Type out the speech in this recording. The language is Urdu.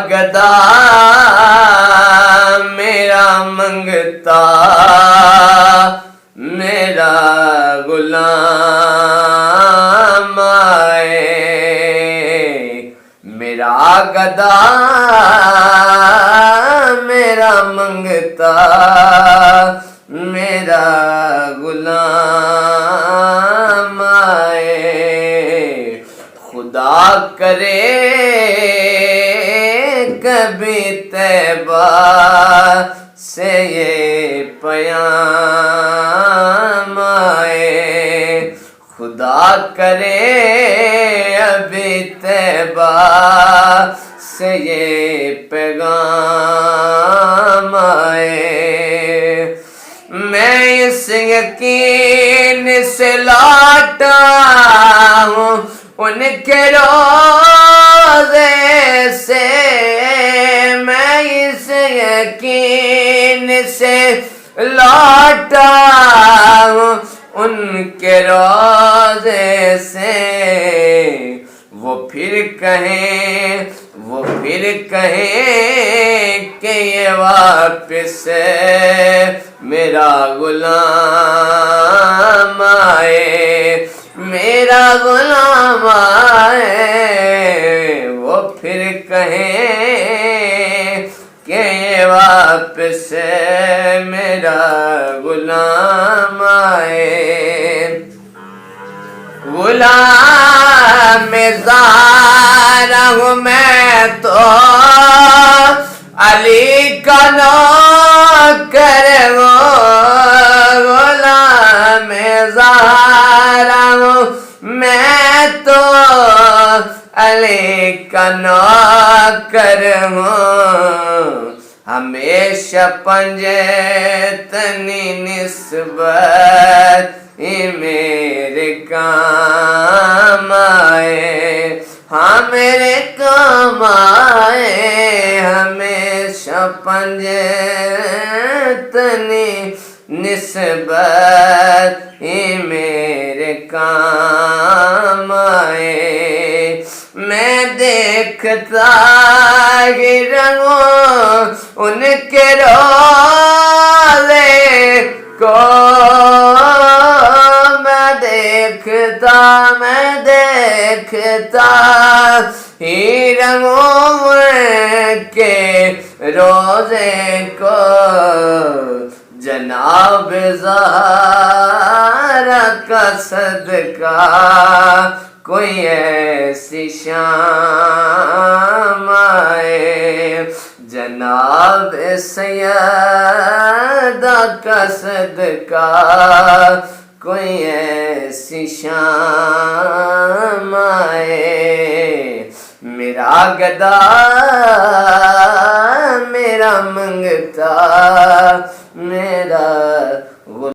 گدا میرا منگتا میرا غلام آئے، میرا گدا میرا منگتا میرا غلام آئے، خدا کرے کبھی طیبہ سے یہ پیام آئے، خدا کرے ابھی طیبہ سے یہ پیغام آئے، میں اس یقین سے لوٹا ہوں ان کے روضے سے، میں اس یقین سے لوٹا ہوں ان کے روضے سے، وہ پھر کہیں کہ یہ واپس میرا غلام آئے، میرا غلام آئے، وہ پھر کہیں کہ یہ واپس میرا غلام آئے، غلام زارا ہوں میں تو علی کا نوکر ہوں، غلام زارا ہوں میں تو علی کا نوکر ہوں، ہمیشہ پنجتنی نسبت میرے کام آئے، ہاں میرے کام آئے، ہمیشہ پنجتنی نسبت میرے کام آئے، میں دیکھتا ہی رہوں ان کے روضے کو، میں دیکھتا ہی رہوں ان کے روضے کو، جناب زہرا کا صدقہ کوئی ایسی شام آئے، جناب سیدہ کا صدقہ کوئی ایسی شام آئے، میرا گدا